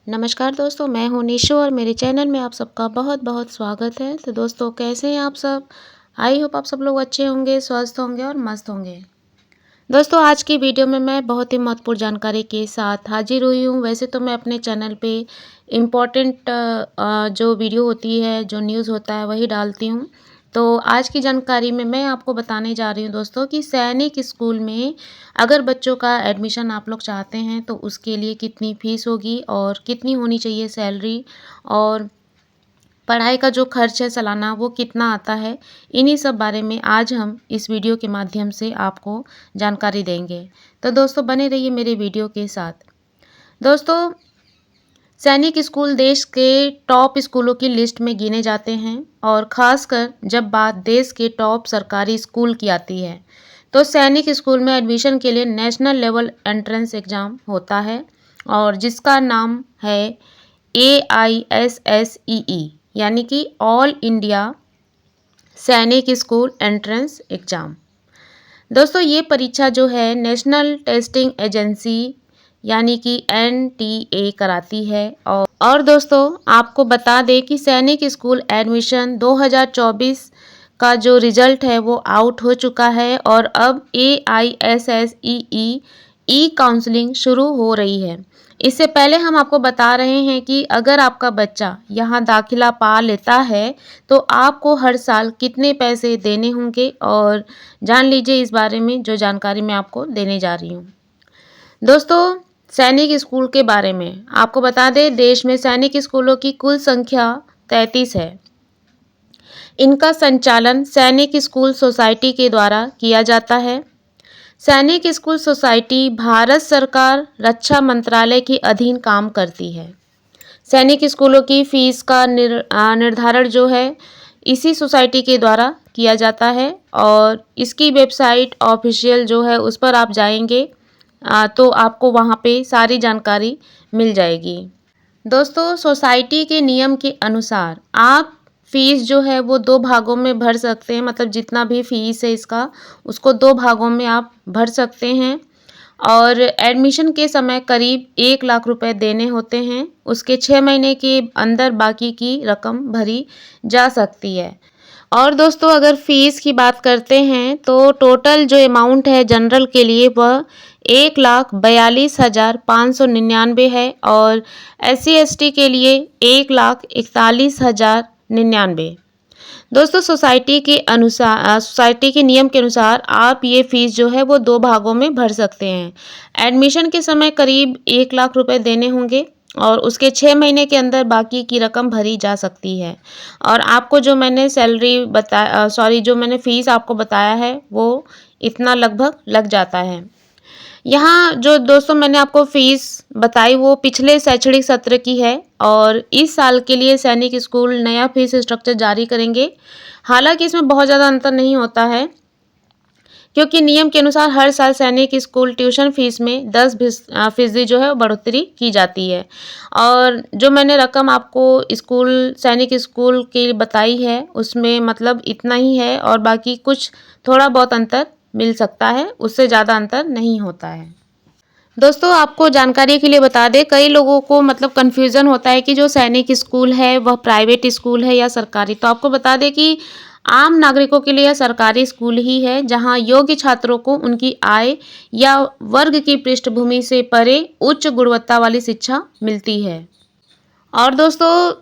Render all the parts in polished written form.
नमस्कार दोस्तों, मैं हूँ निशो और मेरे चैनल में आप सबका बहुत बहुत स्वागत है। तो दोस्तों, कैसे हैं आप सब? आई होप आप सब लोग अच्छे होंगे, स्वस्थ होंगे और मस्त होंगे। दोस्तों, आज की वीडियो में मैं बहुत ही महत्वपूर्ण जानकारी के साथ हाजिर हुई हूँ। वैसे तो मैं अपने चैनल पे इम्पॉर्टेंट जो वीडियो होती है, जो न्यूज़ होता है, वही डालती हूँ। तो आज की जानकारी में मैं आपको बताने जा रही हूँ दोस्तों कि सैनिक स्कूल में अगर बच्चों का एडमिशन आप लोग चाहते हैं तो उसके लिए कितनी फ़ीस होगी और कितनी होनी चाहिए सैलरी, और पढ़ाई का जो खर्च है सालाना वो कितना आता है। इन्हीं सब बारे में आज हम इस वीडियो के माध्यम से आपको जानकारी देंगे। तो दोस्तों, बने रहिए मेरे वीडियो के साथ। दोस्तों, सैनिक स्कूल देश के टॉप स्कूलों की लिस्ट में गिने जाते हैं, और ख़ासकर जब बात देश के टॉप सरकारी स्कूल की आती है तो सैनिक स्कूल में एडमिशन के लिए नेशनल लेवल एंट्रेंस एग्ज़ाम होता है, और जिसका नाम है AISSEE, यानी कि ऑल इंडिया सैनिक स्कूल एंट्रेंस एग्ज़ाम। दोस्तों, ये परीक्षा जो है नेशनल टेस्टिंग एजेंसी यानी कि NTA कराती है। और दोस्तों, आपको बता दें कि सैनिक स्कूल एडमिशन 2024 का जो रिज़ल्ट है वो आउट हो चुका है, और अब AISSEE ई काउंसलिंग शुरू हो रही है। इससे पहले हम आपको बता रहे हैं कि अगर आपका बच्चा यहाँ दाखिला पा लेता है तो आपको हर साल कितने पैसे देने होंगे, और जान लीजिए इस बारे में जो जानकारी मैं आपको देने जा रही हूँ। दोस्तों, सैनिक स्कूल के बारे में आपको बता दें, देश में सैनिक स्कूलों की कुल संख्या 33 है। इनका संचालन सैनिक स्कूल सोसाइटी के द्वारा किया जाता है। सैनिक स्कूल सोसाइटी भारत सरकार रक्षा मंत्रालय के अधीन काम करती है। सैनिक स्कूलों की फ़ीस का निर्धारण जो है इसी सोसाइटी के द्वारा किया जाता है, और इसकी वेबसाइट ऑफिशियल जो है उस पर आप जाएंगे तो आपको वहाँ पे सारी जानकारी मिल जाएगी। दोस्तों, सोसाइटी के नियम के अनुसार आप फ़ीस जो है वो 2 भागों में भर सकते हैं, मतलब जितना भी फ़ीस है इसका उसको 2 भागों में आप भर सकते हैं, और एडमिशन के समय करीब 1 लाख रुपए देने होते हैं। उसके 6 महीने के अंदर बाकी की रकम भरी जा सकती है। और दोस्तों, अगर फ़ीस की बात करते हैं तो टोटल जो अमाउंट है जनरल के लिए वह 1,42,599 है, और SC ST के लिए 1,41,099। दोस्तों, सोसाइटी के नियम के अनुसार आप ये फ़ीस जो है वो 2 भागों में भर सकते हैं। एडमिशन के समय करीब 1 लाख रुपए देने होंगे, और उसके 6 महीने के अंदर बाकी की रकम भरी जा सकती है। और आपको जो मैंने जो मैंने फ़ीस आपको बताया है वो इतना लगभग लग जाता है। यहाँ जो दोस्तों मैंने आपको फ़ीस बताई वो पिछले शैक्षणिक सत्र की है, और इस साल के लिए सैनिक स्कूल नया फ़ीस स्ट्रक्चर जारी करेंगे। हालांकि इसमें बहुत ज़्यादा अंतर नहीं होता है, क्योंकि नियम के अनुसार हर साल सैनिक स्कूल ट्यूशन फ़ीस में 10% जो है वो बढ़ोतरी की जाती है। और जो मैंने रकम आपको सैनिक स्कूल की बताई है उसमें मतलब इतना ही है, और बाकी कुछ थोड़ा बहुत अंतर मिल सकता है, उससे ज़्यादा अंतर नहीं होता है। दोस्तों, आपको जानकारी के लिए बता दें, कई लोगों को मतलब कन्फ्यूज़न होता है कि जो सैनिक स्कूल है वह प्राइवेट स्कूल है या सरकारी। तो आपको बता दें कि आम नागरिकों के लिए यह सरकारी स्कूल ही है, जहां योग्य छात्रों को उनकी आय या वर्ग की पृष्ठभूमि से परे उच्च गुणवत्ता वाली शिक्षा मिलती है। और दोस्तों,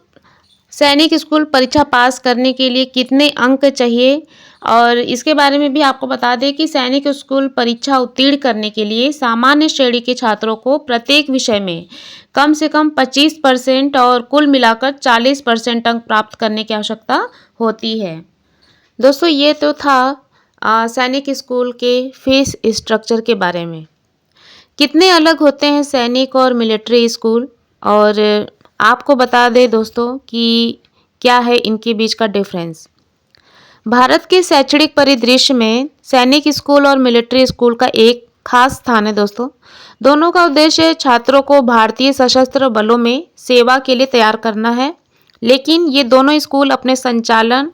सैनिक स्कूल परीक्षा पास करने के लिए कितने अंक चाहिए, और इसके बारे में भी आपको बता दें कि सैनिक स्कूल परीक्षा उत्तीर्ण करने के लिए सामान्य श्रेणी के छात्रों को प्रत्येक विषय में कम से कम 25% और कुल मिलाकर 40% अंक प्राप्त करने की आवश्यकता होती है। दोस्तों, ये तो था सैनिक स्कूल के फीस स्ट्रक्चर के बारे में। कितने अलग होते हैं सैनिक और मिलिट्री स्कूल, और आपको बता दें दोस्तों कि क्या है इनके बीच का डिफरेंस। भारत के शैक्षणिक परिदृश्य में सैनिक स्कूल और मिलिट्री स्कूल का एक खास स्थान है दोस्तों। दोनों का उद्देश्य छात्रों को भारतीय सशस्त्र बलों में सेवा के लिए तैयार करना है, लेकिन ये दोनों स्कूल अपने संचालन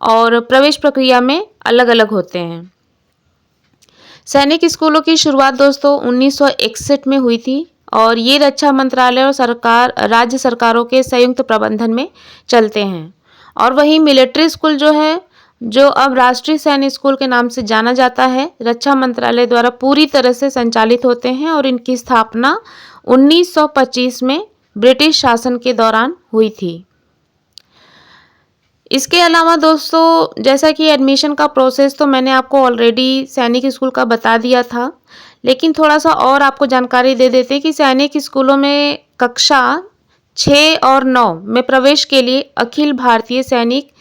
और प्रवेश प्रक्रिया में अलग अलग होते हैं। सैनिक स्कूलों की शुरुआत दोस्तों 1961 में हुई थी, और ये रक्षा मंत्रालय और राज्य सरकारों के संयुक्त प्रबंधन में चलते हैं। और वहीं मिलिट्री स्कूल जो है, जो अब राष्ट्रीय सैन्य स्कूल के नाम से जाना जाता है, रक्षा मंत्रालय द्वारा पूरी तरह से संचालित होते हैं और इनकी स्थापना 1925 में ब्रिटिश शासन के दौरान हुई थी। इसके अलावा दोस्तों, जैसा कि एडमिशन का प्रोसेस तो मैंने आपको ऑलरेडी सैनिक स्कूल का बता दिया था, लेकिन थोड़ा सा और आपको जानकारी दे देते हैं कि सैनिक स्कूलों में कक्षा 6 और 9 में प्रवेश के लिए अखिल भारतीय सैनिक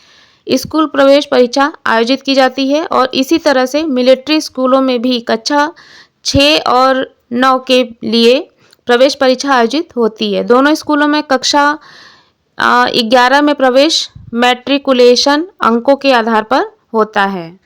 स्कूल प्रवेश परीक्षा आयोजित की जाती है और इसी तरह से मिलिट्री स्कूलों में भी कक्षा 6 और 9 के लिए प्रवेश परीक्षा आयोजित होती है। दोनों स्कूलों में कक्षा 11 में प्रवेश मैट्रिकुलेशन अंकों के आधार पर होता है।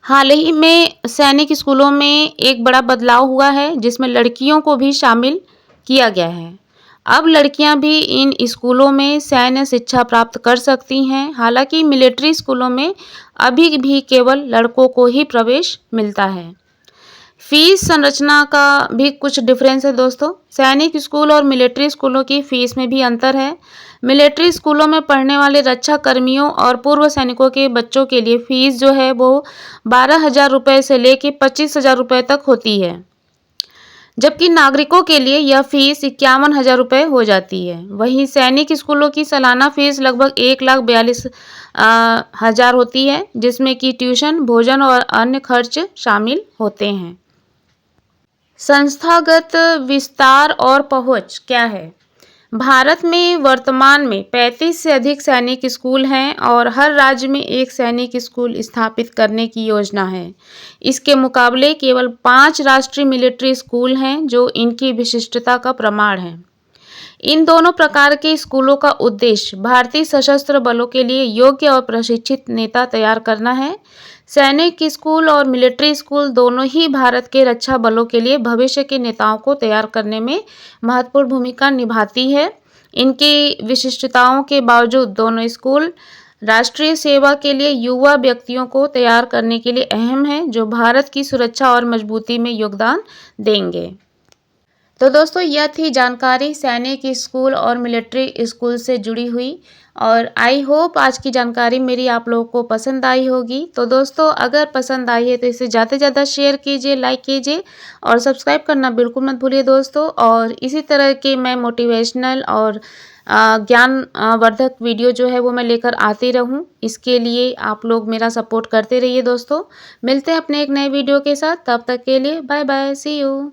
हाल ही में सैनिक स्कूलों में एक बड़ा बदलाव हुआ है जिसमें लड़कियों को भी शामिल किया गया है। अब लड़कियां भी इन स्कूलों में सैन्य शिक्षा प्राप्त कर सकती हैं। हालांकि मिलिट्री स्कूलों में अभी भी केवल लड़कों को ही प्रवेश मिलता है। फीस संरचना का भी कुछ डिफरेंस है दोस्तों। सैनिक स्कूल और मिलिट्री स्कूलों की फीस में भी अंतर है। मिलिट्री स्कूलों में पढ़ने वाले रक्षा कर्मियों और पूर्व सैनिकों के बच्चों के लिए फीस जो है वो 12,000 रुपये से लेकर 25,000 रुपये तक होती है, जबकि नागरिकों के लिए यह फीस 51,000 रुपये हो जाती है। वहीं सैनिक स्कूलों की सालाना फीस लगभग 1,42,000 होती है, जिसमें कि ट्यूशन, भोजन और अन्य खर्च शामिल होते हैं। संस्थागत विस्तार और पहुंच क्या है? भारत में वर्तमान में 35 से अधिक सैनिक स्कूल हैं और हर राज्य में एक सैनिक स्कूल स्थापित करने की योजना है। इसके मुकाबले केवल 5 राष्ट्रीय मिलिट्री स्कूल हैं जो इनकी विशिष्टता का प्रमाण है। इन दोनों प्रकार के स्कूलों का उद्देश्य भारतीय सशस्त्र बलों के लिए योग्य और प्रशिक्षित नेता तैयार करना है। सैनिक स्कूल और मिलिट्री स्कूल दोनों ही भारत के रक्षा बलों के लिए भविष्य के नेताओं को तैयार करने में महत्वपूर्ण भूमिका निभाती है। इनकी विशिष्टताओं के बावजूद दोनों स्कूल राष्ट्रीय सेवा के लिए युवा व्यक्तियों को तैयार करने के लिए अहम है, जो भारत की सुरक्षा और मजबूती में योगदान देंगे। तो दोस्तों, यह थी जानकारी सैनिक स्कूल और मिलिट्री स्कूल से जुड़ी हुई, और आई होप आज की जानकारी मेरी आप लोगों को पसंद आई होगी। तो दोस्तों, अगर पसंद आई है तो इसे ज़्यादा से ज़्यादा शेयर कीजिए, लाइक कीजिए और सब्सक्राइब करना बिल्कुल मत भूलिए दोस्तों। और इसी तरह के मैं मोटिवेशनल और ज्ञान वर्धक वीडियो जो है वो मैं लेकर आती रहूं। इसके लिए आप लोग मेरा सपोर्ट करते रहिए दोस्तों। मिलते हैं अपने एक नए वीडियो के साथ, तब तक के लिए बाय बाय, सी यू।